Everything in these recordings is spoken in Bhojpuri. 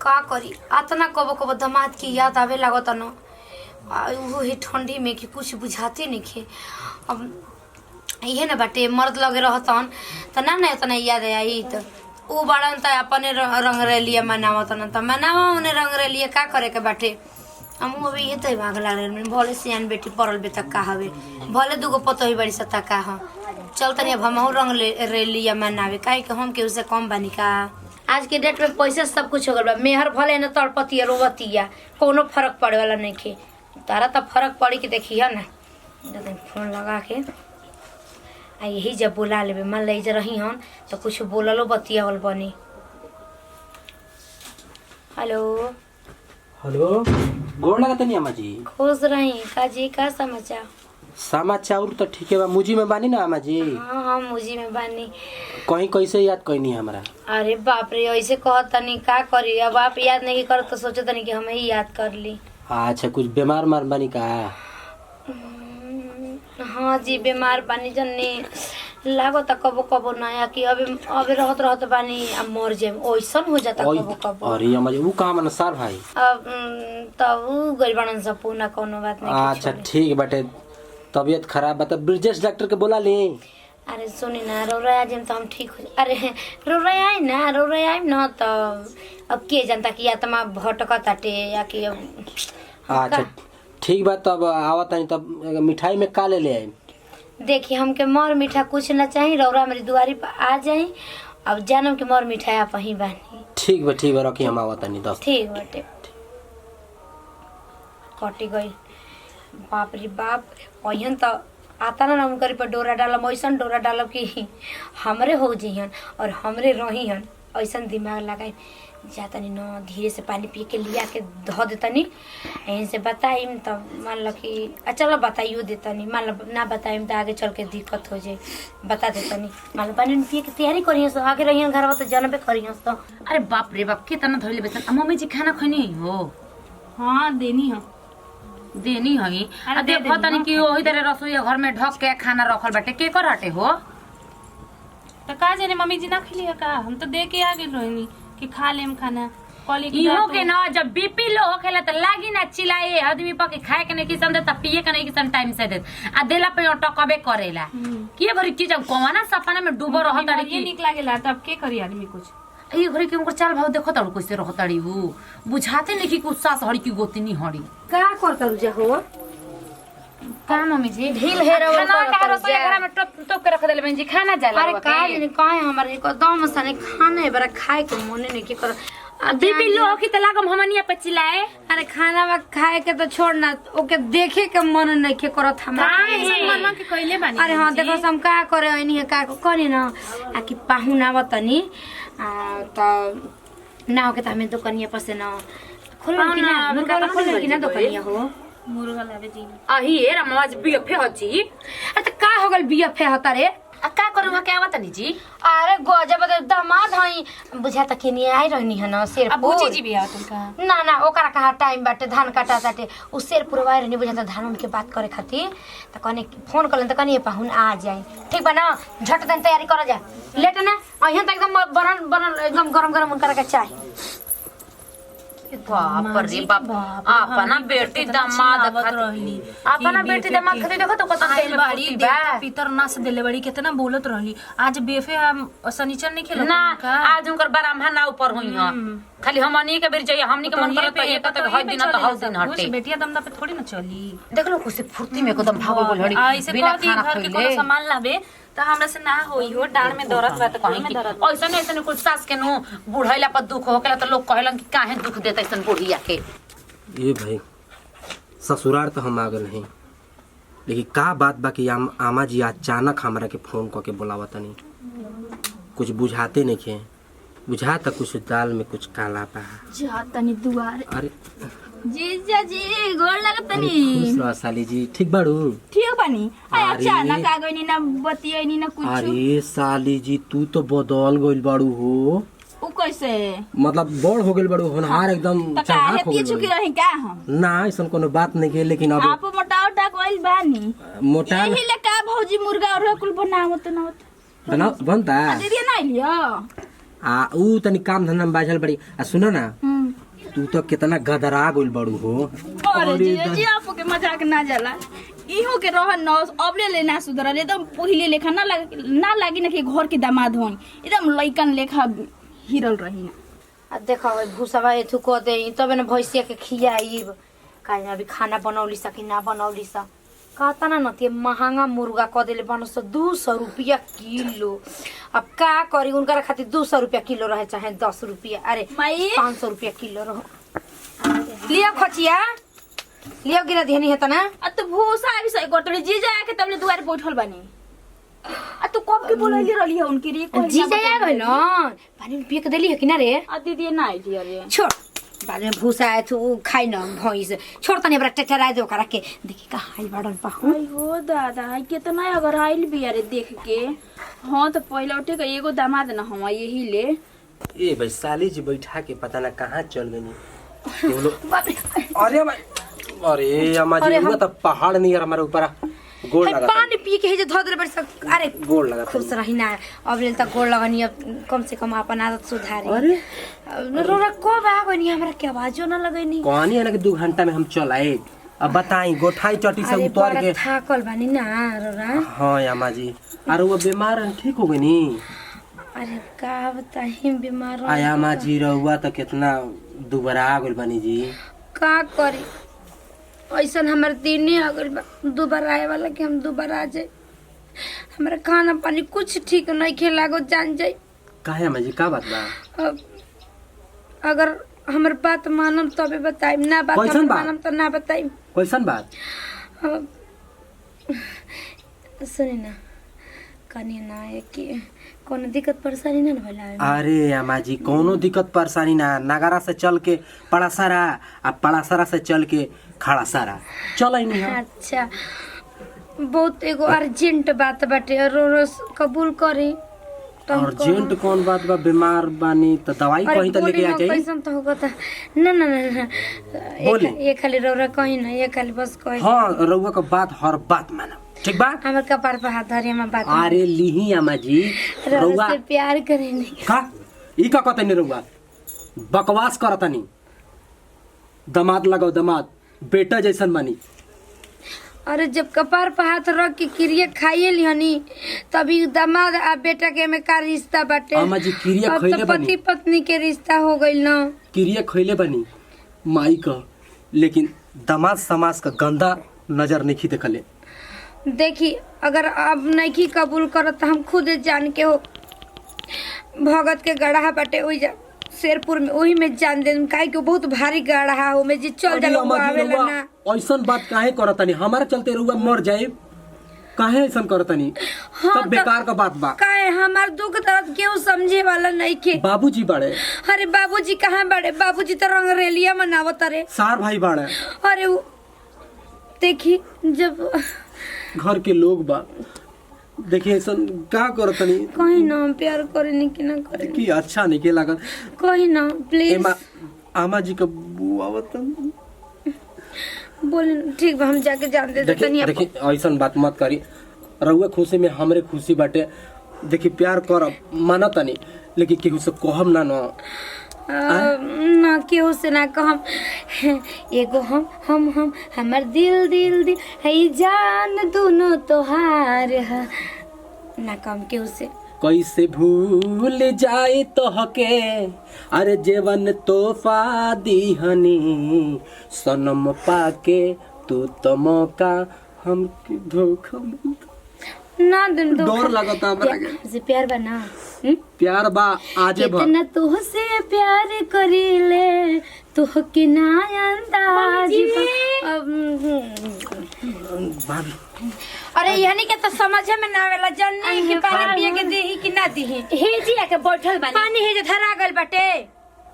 का करी आतना कबो कबो दामाद की याद आवे लागत न वो ही ठंडी में कि कुछ बुझाते नहीं खे। अब इहे न बाटे मर्द लगे रहतन त ना इतना याद आई तो ऊ बड़न त अपने रंग रेलिया मनावत न त मनावा उन्हें रंग रेलिया का करे के बाटे। हम अभी ये तो भाग लागल में भले सियान बेटी पड़ल बे तक का हवे भले दुगो पतो ही बड़ी सता का ह चल तनी अब हमहू रंग रेलिया मनावे काहे कि हम के उसे कम बानी का। आज के डेट में पैसा सब कुछ हो गल बा मेहर भले न तड़पतिया रोवतिया कोनो फर्क पड़े वाला नहीं खे। तारा त फर्क पड़ी के देखिया ना फोन लगा के आ यही जब बुला लेबे मान ले रही हन तो कुछ बोललो बतियावल बनी। हेलो हेलो गोड़ लगा तनी अम्मा जी। खुश रही का जी का समाचार। समाचार तो ठीक है बा मुजी में बानी ना अम्मा जी। हाँ मुजी में बानी। कहीं कैसे याद करनी हमरा। अरे बाप रे ऐसे कहत तनी का करी अब आप याद नहीं करत तो सोचे तनी कि हम ही याद कर ली। अच्छा कुछ बीमार मार बानी का। हाँ जी बीमार बानी जन्नी लागो त कबो कबो नया कि अबे रहत बानी अब मर जाए ओइसन हो जाता कबो कबो। अरे अम्मा जी वो कहां मन सार भाई अब तब ऊ गइल बनन सब पूना कोनो बात नहीं। अच्छा ठीक बाटे तबीयत खराब बता ब्रिजेश डॉक्टर के बोला ली। अरे सुनी ना रोरा आज तो हम ठीक हो अरे रोरा आई ना तो अब के जनता की आत्मा भटकत ताटे या कि अच्छा ठीक बात तब आवत नहीं तब मिठाई में का ले आई। देखिए हमके मर मीठा कुछ ना चाहिए रौरा मेरी दुआरी पर आ जाए अब जानम के मर मिठाई आप ही बानी। ठीक बा रखी हम आवत नहीं दस ठीक बाटे कटी गई बाप रे बाप ओहन तो आता ना उनकर पर डोरा डालब ऐसन डोरा डालब कि हमरे हो जइहन और हमरे रहीहन ऐसन दिमाग लगाई जातनी न धीरे से पानी पी के लिया के धो देतनी यहीं से बताइम तब मान लो कि चलो बताइयो देतनी मान लो ना बताइम तो आगे चल के दिक्कत हो जाए बता देतनी मान लो पानी पिए के तैयारी करियो तो आगे रहियन घर में तो जनबे करियो तो। अरे बाप रे बाप कितना धइले बेसन मम्मी जी खाना खनी हो। हाँ देनी हई आ देखो तनी कि ओही तरह रसोई घर में ढक के खाना रखल बाटे के कर हटे हो तो का जाने मम्मी जी ना खिली का हम तो दे के आ गेल रहनी कि खा लेम खाना कॉली इहो के ना जब बीपी लो होखेला त लागी ना चिल्लाए आदमी पके खाए के नहीं किसन दे त पिए के नहीं किसन टाइम से दे आ देला पे अटकबे करेला के भरी की जब कोवाना सपना में डूबो रहत अड़ी ये निक लागेला तब के करी आदमी कुछ ये घरी के उनकर चाल भाव देखो तड़ कैसे रहत अड़ी वो बुझाते नहीं कि कुछ सास हड़ी की गोतनी हड़ी का करत रुजा हो का मम्मी जी ढील हेरा खाना का रसोई घर में टोप के रख देले बहन जी खाना जाला अरे का नहीं काहे हमारे एकदम सने खाने बरा खाए के मन नहीं के कर बीपी लो हो कि त लागम हमनिया पे चिल्लाए। अरे खाना वा खाए के तो छोड़ ना ओके देखे के मन नहीं के करत हमरा मम्मा के कइले बानी। अरे हाँ देखो हम का करे नहीं का करी ना आ कि पाहुना आवतनी त ना हो के त हमें दुकानिया पर से ना खोल कि ना दुकानिया हो मुर्गा लावे जी आही ए रमाज बीएफए हची अरे त का हो गल बीएफए हता रे आ का करवा के आवत नी जी। अरे गजब दामाद हई बुझा त केनी आई रहनी है ना शेर बूची जी भी आवत का ना ओकरा कहा टाइम बाटे धान काटा ताटे उ शेर पुरवाई रहनी बुझा त धान उनके बात करे खातिर त कने फोन करलन त कने पाहुन आ जाए ठीक बा ना झट दिन तैयारी कर जा लेट ना अहिया त एकदम बनल एकदम गरम उनकरा के चाय। बाप रे बाप अपना बेटी दामाद रहली अपना बेटी दामाद खातिर देखो तो कत तेल बाड़ी बाड़ी बा पीतर नस देले बड़ी कितना बोलत रहली आज बेफे हम शनिचर नहीं खेलत ना आज उनकर ब्राह्मण ना ऊपर होई ह खाली हमनी के बेर जाइए हमनी के मन करत है त हर दिन त हर दिन हटे बेटिया दमदा पे थोड़ी ना चली देख लो खुशी फुर्ती में एकदम भागो बोल हड़ी ऐसे बिना कहती खाना घर के खइले कोनो सामान लाबे त हमरा से ना होई हो डाड़ में दर्द बा त कहीं में दर्द ऐसा ऐसा कुछ सास के नु बुढ़ैला पर दुख होकेला त लोग कहलन कि काहे दुख देत ऐसन बुढ़िया के। ये भाई ससुराल तो हम आ गए नहीं लेकिन का बात बाकी आमा जी अचानक हमरा के फोन करके बुलावा तनी कुछ बुझाते नहीं खे बुझा त कुछ दाल में कुछ काला बा जा तनी दुआर अरे जीजा जी गोड़ लगतनी खुश रह साली जी ठीक बाड़ू ठीक बानी अरे, अचानक आ गइनी ना बतियनी ना कुछ अरे साली जी तू तो बदल गइल बाड़ू हो उ कैसे मतलब बड़ हो गइल बाड़ू होनहार एकदम त काहे चाहक हो पीछे गइल चुकी रही का हम ना ऐसा कोनो बात नहीं के लेकिन अब आप मोटा उटा कोइल बानी मोटा यही ले का भौजी मुर्गा और कुल बनावत ना बनता दीदी ना लियो ऊ तनी काम धंधा में बाझल बड़ी आ सुनो ना तू तो कितना गदरा गइल बड़ू हो। अरे जी आपको के मजाक ना जाला इहो के रहन न अबले ले ना सुधरल एकदम पहिले लेखा ना लागी ना कि घर के दामाद होई एकदम लइकन लेखा हिरल रही आ देखो भूसावा एथु को दे तबे न भैंसिया के खियाईब काहे अभी खाना बनौली सा कि ना बनौली सा कहता ना नती महंगा मुर्गा क देले बनस 200 रुपया किलो। अब का करी उनका खातिर 200 रुपया किलो रहे चाहे 10 रुपया अरे माई 500 रुपया किलो रहो। लिया खचिया लिया गिरा देनी है तना आ तो भूसा अभी सही करतले जी जाए के तबले दुआर बैठल बानी आ तू कब के बोलैली रहली है उनके रे कोई जी जाए गए न पानी में पिए के देली है कि ना रे आ दीदी ना आइली अरे छोड़ बाद में भूसा है तू खाई न भैंस छोड़ तनी बड़ा टेटरा दे ओकरा के देखी का हाई बाड़न पाहु आई हो दादा कितना अगर आइल भी अरे देख के हां तो पहले उठे के एगो दामाद ना हम यही ले ए भाई साली जी बैठा के पता ना कहाँ चल गई। बाप रे अरे अरे अम्मा जी वो तो पहाड़ नहीं यार हमारे ऊपर गोड़ हाय, लगा पानी पी के हे जे धोदरे बड़ सब अरे गोड़ लगा खुश रही ना अब लेल तक गोड़ लगनी अब कम से कम अपन आदत सुधारी। अरे रोरा कब आ गई हमरा के आवाजो ना लगैनी कहानी है ना कि 2 घंटा में हम चल आए। अब बताई गोठाई चटी से अरे उतर बड़ा के थाकल बानी ना रोरा हाँ अम्मा जी अरे वो बीमार है, ठीक हो गई नी। अरे का बताई बीमार आया अम्मा जी रहुआ तो कितना दुबरा गइल बनी जी। का करी ऐसन हमारे दिने अगर दोबारा आए वाला कि हम दोबारा आ जाए हमारा खाना पानी कुछ ठीक नहीं खेलागो जान जाए। काहे अम्मा जी का बात बा? अब अगर हमर बात मानम तबे बताइम ना बात कैसन हम बात? मानम तो ना बताइम। कैसन बात? अब सुने ना कनी ना है कि कोनो दिक्कत परेशानी ना भला अरे अम्मा जी कोनो दिक्कत परेशानी ना नगारा से चल के पड़ासारा आ पड़ासारा से चल के खड़ा सारा चल ही नहीं है। अच्छा बहुत एगो अर्जेंट बात बाटे और कबूल करी अर्जेंट कौन बात बा? बीमार बानी तो दवाई कहीं तो लेके आके कैसन तो होगा था ना ना ना ना बोली। ये खाली रौरा कहीं ना ये खाली बस कहीं हाँ रउआ का बात हर बात मानो ठीक बा। हमर कपार पे हाथ धरे हम बात अरे लिही अम्मा जी रौरा रउआ से प्यार करे नहीं का ई का कहते नहीं रउआ बकवास करतनी दामाद लगाओ दामाद बेटा जैसन बनी। अरे जब कपार पे हाथ रख के क्रिया खाइए लिहनी तभी दामाद आ बेटा के में का रिश्ता बाटे। अम्मा जी क्रिया अब खइले तो बनी पति पत्नी के रिश्ता हो गइल ना क्रिया खइले बनी माई का लेकिन दामाद समाज का गंदा नजर नहीं देखले। देखी अगर अब नहीं कबूल करत तो हम खुद जान के हो भगत के गढ़ा बाटे ओइ शेरपुर में वही में जान दे काहे कि बहुत भारी गढ़ा हो में जी चल जाला वो आवेला ना। ऐसन बात काहे करतनी हमारे चलते रउआ मर जाए काहे ऐसन करतनी सब बेकार का बात बा। काहे हमार दुख दर्द केहू समझे वाला नहीं के। बाबूजी बड़े अरे बाबूजी कहाँ बड़े बाबूजी तो रंगरेलिया मनावत रे सार भाई बड़े अरे देखी जब घर के लोग बा देखिए ऐसन का करतनी कहीं ना प्यार करे नहीं कि ना करे की अच्छा नहीं के लागत कहीं ना प्लीज आमा जी का बुआ वतन बोले ठीक बा हम जाके जान दे देतनी आपको। देखिए ऐसन बात मत करी रउआ खुशी में हमरे खुशी बाटे देखिए प्यार करब मानतनी लेकिन केहू से कहब ना ना ना केहू से ना कहम एगो हम हमर दिल दिल दिल है जान दोनों तोहार है ना कम केहू से कैसे भूल जाए तो हके अरे जेवन तोहफा दीहनी सनम पाके तू तो मौका हम धोखा ना दिन डर लगता हमरा के से प्यार बा ना प्यार बा आजे भर कितना तुहसे प्यार करीले तुह के ना अंदाज भाभी अरे यानी के तो समझे में ना आवेला जन्नी के पानी पिए के देही कि ना देही हे जी आके बैठल बानी पानी हे जे धरा गइल बाटे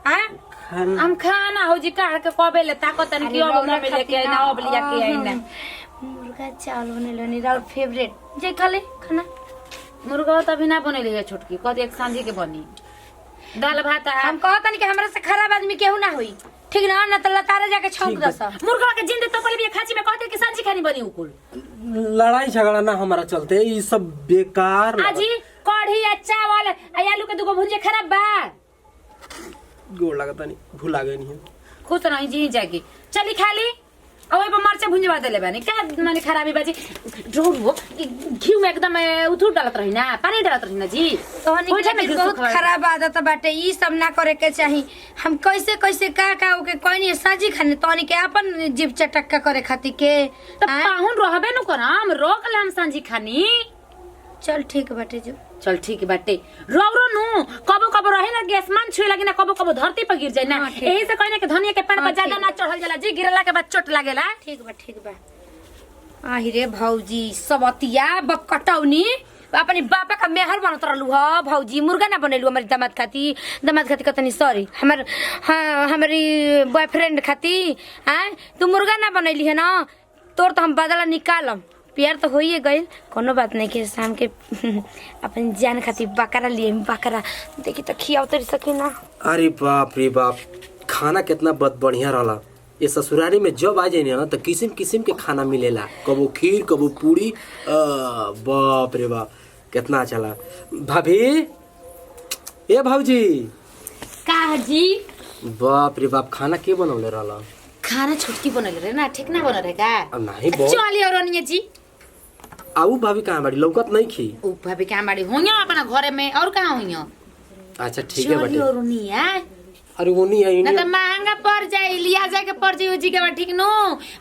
हां हम खाना हो जी काट के कबे ले ताकत तन की अब में लेके आई ना अब लिया के आई ना मुर्गा चावल बने लेनी राउर फेवरेट जे खाले खाना मुर्गा तो अभी ना बनेली है छोटकी कद एक सांझी के बनी दाल भात हम कहतनी कि हमरा से खराब आदमी केहू ना होई ठीक ना ना तो लतारे जाके छौंक दस मुर्गा के जिंदे तो पहले खाची में कहते कि सांझी खानी बनी उकुल लड़ाई झगड़ा ना हमारा चलते ये सब बेकार आजी कढ़ी या चावल आ आलू के दुगो भुंजे खराब बा गोड़ लगता नहीं भुला गई नहीं खुश रही जी जाके चली खाली और ओइ पर मरचा भुंजवा देले बानी का माने खराबी बाजी ढोल हो घी में एकदम उथुर डालत रही ना पानी डालत रही ना जी तोहनी ओइठा में के घी बहुत सुखल। खराब आदत बाटे ई सब ना करे के चाही हम कैसे कैसे का ओके कोई नहीं साजी खाने तोहनी के अपन जीव चटक्का करे खातिर के त आँ? पाहुन रहबे न करम रोक लेम सांझी खानी चल ठीक बाटे जो चल ठीक बाटे रौरो नु कबो कबो रहे ना गैसमान छुए लगी ना कबो कबो धरती पर गिर जाए ना हाँ, ठीक। यही से कहने के धनिया के पेड़ हाँ, पर ज्यादा ठीक। ना चढ़ल जाला जी गिरला के बाद चोट लागेला ठीक बा आही रे भौजी सबतिया बकटौनी अपने बापा का मेहर बनत रहलू ह भौजी मुर्गा ना बनेलू हमारी दामाद खाती कतनी सॉरी हमारी बॉयफ्रेंड खाती हैं तू मुर्गा ना बनैली है ना तोर तो हम बदला निकालम प्यार तो हो ही गई कोनो बात नहीं के शाम के अपन जान खाती बकरा लिए बकरा देखी तो खियाव तरी सकी ना अरे बाप रे बाप खाना कितना बढ़िया रहला ये ससुरारी में जब आ जाए ना तो किस्म किस्म के खाना मिलेला कबो खीर कबो पूरी बाप रे बाप कितना चला भाभी ए भौजी का जी बाप रे बाप खाना के बनौले रहला खाना छुटकी बनल रहे ना ठीक ना बनल रहे का अब नहीं बहुत चली और अनिया जी आऊ भाभी कहाँ बाड़ी लौकत नहीं खी उ भाभी के बाड़ी होइया अपना घरे में और कहां होइया अच्छा ठीक है चली बेटे और अनिया अरे वो नहीं आई ना तो महंगा पड़ जाए लिया जाए के पड़ जाए जी के बाद ठीक नो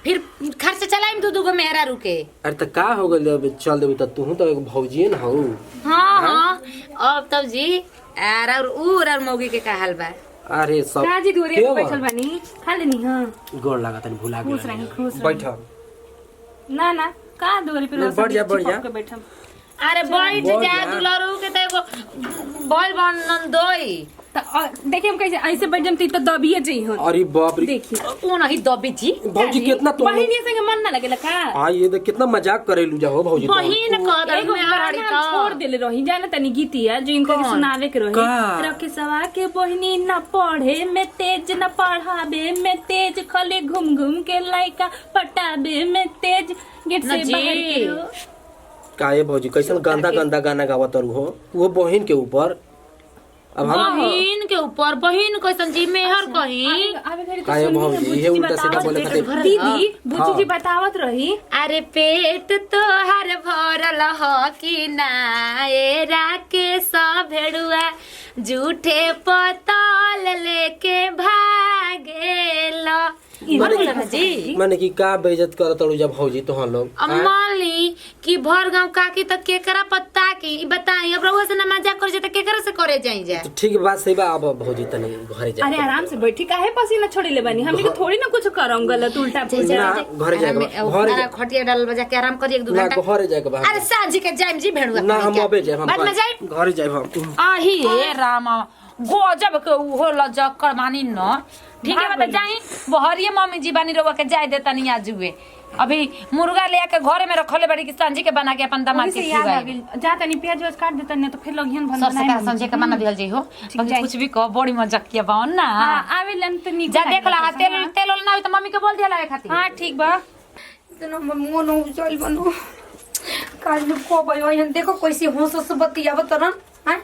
फिर खर्च चलाइम तू दुगो मेहरा रुके अरे तो का हो गइल अब चल देबू त तू तो एक भौजी न हऊ हाँ अब तब जी और मौगी के का हाल बा अरे सब काजी दूरे के बा? बैठल बानी खा लेनी हां गोड़ लगा तनी भुला खुश गेल रही, खुश रही। बैठ ना ना का दूरे पे नहीं, बढ़ जा, बढ़ जा। के बैठम अरे बैठ बोल जा जा। दुलारू के तो एगो बॉल बनन दोई त देखिए हम कैसे ऐसे बैठ जम त दबिए जई हन अरे बाप रे देखिए ओ नहीं दबी जी भौजी कितना तुम बहिनी संगे मन ना लगेला का हाँ ये देख कितना मजाक करेलू जा हो भौजी तुम। बहिन कह एगो में हराड़ी गाना तो छोड़ देले रही जाने तनी गीतिया जो इनको के कौन? सुनावे के रही का? रखे सवा के बहिनी न पढ़े में तेज न पढ़ावे में तेज खाली घूम घूम के लइका पटावे में तेज गेट ना से जी। बाहर के हो। का ये भौजी कैसन गंदा गंदा गाना गावत रहू हो वो बहिन के ऊपर अब हम बहिन के ऊपर बहिन कैसन जी मेहर कहीं आवे घड़ी तो का ये सुनी है, भौजी बुच्ची ये उल्टा सीधा बतावत बोले रही। खातिर दीदी बुच्ची हाँ। जी बतावत रही अरे पेट तोहर भरल ह कि ना एरा के सब भेड़ुआ झूठे पतल लेके भागेल जी माने कि का बेइज्जत करत रहू जब भौजी तो हम लोग अब मान ली कि भर गांव काकी तक केकरा पत्ता की बताई अब रहुआ से ना मजाक कर जाए तो केकरा से करे जाई जाए तो ठीक बात सही बा अब भौजी तनी घरे जा अरे आराम से बैठी काहे पसीना छोड़ी ले बनी हमनी के थोड़ी ना कुछ करम गलत उल्टा ना, घरे जाके घरे जा- खटिया डाल बजा के आराम करिए एक दो ना घंटा घरे जाके बा अरे साजी के जाइम जी भेड़ुआ ना हम अबे जाए हम बाद में जाइम घरे जाए हम आही हे राम गजब के उहो लजकर मानी न ठीक है बता जाई बहरिए मम्मी जी बानी रोवा के जाय देता नहीं आजुए अभी मुर्गा ले के घरे में रखले बड़ी कि सांझी के बना के अपन दामाद के याद आ खिलाए गेल जा तनी प्याज व्याज काट देता नहीं तो फिर लोग भन सबसे पहले सांझी के बना दियल जी हो बाकी कुछ भी कहो बड़ी मजाक किया बावन ना हां आवे लन तो नी जा देख ला तेल तेल ना हो तो मम्मी के बोल दिया लाए खातिर हां ठीक बा इतना मन उजल बनो काज को भयो यन देखो कैसे होस होस बतियावत रहन हैं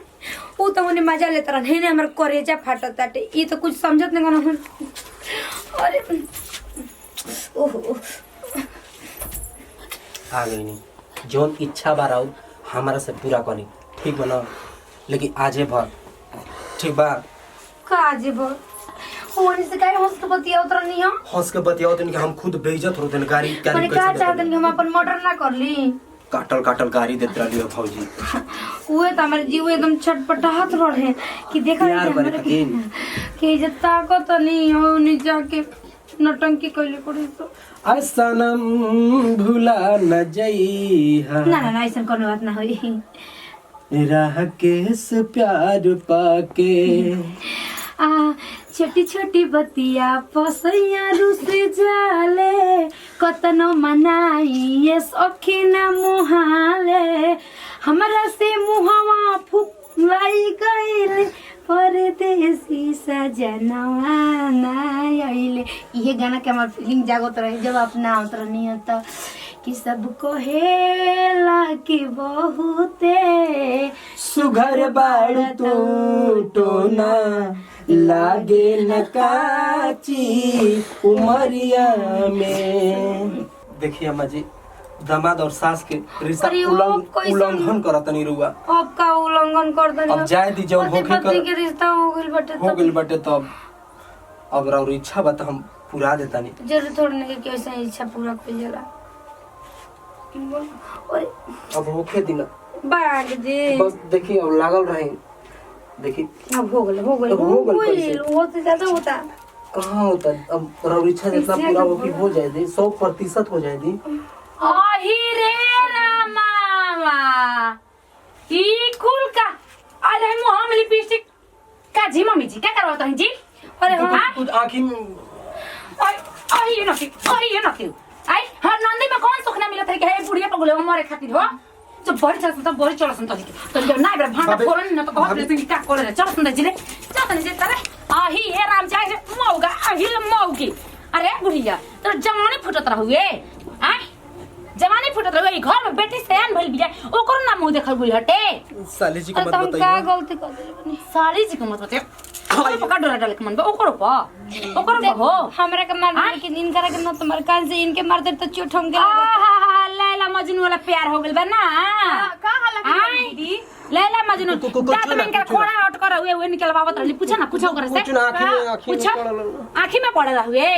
ऊ तो मने मजा लेत रहन हेने हमर करेजा फाटत ताटे ई तो कुछ समझत नहीं गन अरे ओहो आ गई नहीं जौन इच्छा बा राउ हमारा से पूरा करी ठीक बना लेकिन आजे भर ठीक बा काज बो ओने से काहे होस के बतियावत रहनी हो हंस के बतियाओ तन कि हम खुद बेइज्जत होते हैं गाड़ी मने का चाहतन कि हम अपन मर्डर ना कर ली काटल काटल गाड़ी देत रही हो भौजी उहे त हमर जीव एकदम छटपटाहत रहे कि देखा प्यार बड़े हकीम। कि इज्जत ताकत नहीं हो नी जाके नटंकी कइले पड़े तो आ सनम भुला न जइहा ना ना ऐसा कोनो बात ना होई राह के से प्यार पाके आ छोटी छोटी बतिया पसैया रुस जाले कतनो मनाई ये सखी ना मुहाले हमरा से मुहवा फुलाई गइल परदेसी सजनवा ना आइले ये गाना के हमार फीलिंग जागत रहे जब अपना आवत रहनी है तो कि सबको हेला कि बहुते सुघर बाड़ तू टोना लागे न काची उमरिया में। देखिए अम्मा जी, दामाद और सास के रिश्ता अरे वो कैसन- उल्लंघन करत नहीं रुआ। अब का उल्लंघन कर देनी अब जाए दी जब पति होके पत्नी के रिश्ता हो गइल बटे हो तब गइल बटे तो अब और इच्छा बता हम पूरा देता नहीं। जरूर थोड़ी नहीं कि ऐसा इच्छा पूरा कर जाला ओए अब होके दिन बाग जी बस देखिए अब लागल रहे। देखिए अब हो गइल अब हो गइल कैसे? वो तो ज्यादा होता कहाँ होता अब और इच्छा जितना कैसे पूरा आगे हो कि हो जाए दी 100% हो जाए दी। आही रे रामा ई कुल का अरे मुंह में लिपस्टिक का जी मम्मी जी क्या करवा तो जी अरे हाँ कुछ आँखी में आही ये नती आई हर नंदी में कौन सुख ना मिलत है कि हे बुढ़िया पगले हमारे खातिर हो तो बड़ी चल तो बड़ी चल सुन तो जो ना बरे भांडा भाभी- फोरन न तो बहुत लेते क्या करे चल सुन जिले चल जे करे आही हे राम जाय रे मौगा आही मौगी अरे बुढ़िया तो जवानी फुटत रहुए आई जवानी फुटत रहुए घर में बेटी सयान भइल बिया ओकर ना मुंह देखल बुल हटे साली जी को अरे मत तो हम का बताइए। गलती कर दिले बनी साली जी को मत बते ओकर पका डोरा डाल के मन ओकर पर हो हमरा के मार हाँ? दे कि इन करे के न तुम्हारे कान से इनके मार दे तो चोट हम के आहा लैला मजनू वाला प्यार हो गेल बा ना का हाल आई दीदी लैला मजनू कुछ दांत ना, में इनका कुछ ना। खोड़ा हट कर हुए निकलवावत रहली पूछा ना पूछो करे से कुछ ना, आँखी में पूछो पड़ल। आँखी में पड़े हुए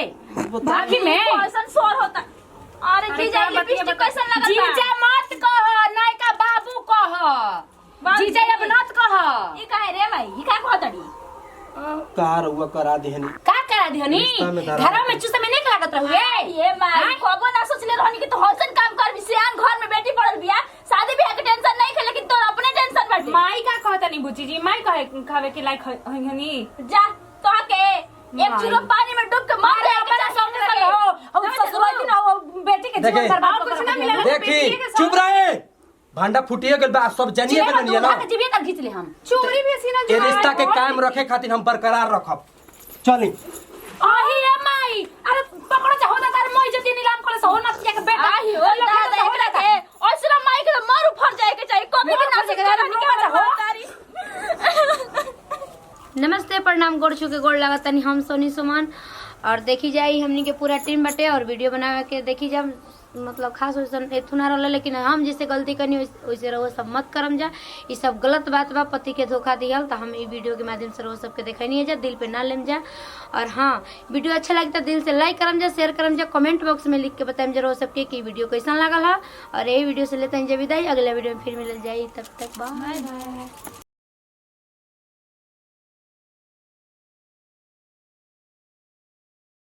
आँखी में कैसन सोर होता। अरे जीजा क्या बतिया लिपस्टिक कैसन लगता। जीजा मत कह नायका बाबू कह बाबू जीजा अब जी। नत कह ई काहे रे भाई ई का कहतड़ी। कार हुआ करा देहनी। का करा दिहनी रिश्ता में धरा घर में चूसे में नहीं लागत रहुए ये माई हाँ? कबो ना सोचले रहनी कि तो हौसन काम कर भी सियान घर में बेटी पड़ल बिया शादी ब्याह के टेंशन नहीं खे लेकिन तोर अपने टेंशन बाटे। माई का कहता नहीं बुची जी माई कहे खावे के लायक हनी जा तो के एक चुरो पानी में डूब के मार अरे दे अपना सामने से हो अब ससुराल की ना हो बेटी के देखे। जीवन बर्बाद और कुछ कर ना मिला। देखी चुप रहे। भांडा फुटिए गइल बा आप सब जानिए जीवन के नहीं ना। जीवन तक खींच ले हम चोरी भी सीना ये रिश्ता के कायम रखे खातिर हम बरकरार रखब। चली आही ए माई अरे पकड़ो चाहो ता तार मोई जति नीलाम करे सो ना के बेटा आही हो दादा एकरा के ओसरा माई के मर उफर जाए के चाहिए कभी के ना से नमस्ते प्रणाम गोड़ छू के गोड़ लागत तनी हम सोनी सुमन और देखी जाई हमनी के पूरा टीम बटे और वीडियो बनावे के देखी जा मतलब खास वैसन एथुना रहल लेकिन हम जैसे गलती करनी वैसे रहो सब मत करम जा ये सब गलत बात बा पति के धोखा दियल तो हम ई वीडियो के माध्यम से रहो सबके देखनी है जा दिल पे ना लेम जा और हाँ वीडियो अच्छा लगे तो दिल से लाइक करम जा शेयर करम जा कमेंट बॉक्स में लिख के बताएं जरूर सबके कि वीडियो कैसा लागल है और यही वीडियो से लेते हैं जब विदाई अगला वीडियो में फिर मिल जाए तब तक बाय बाय।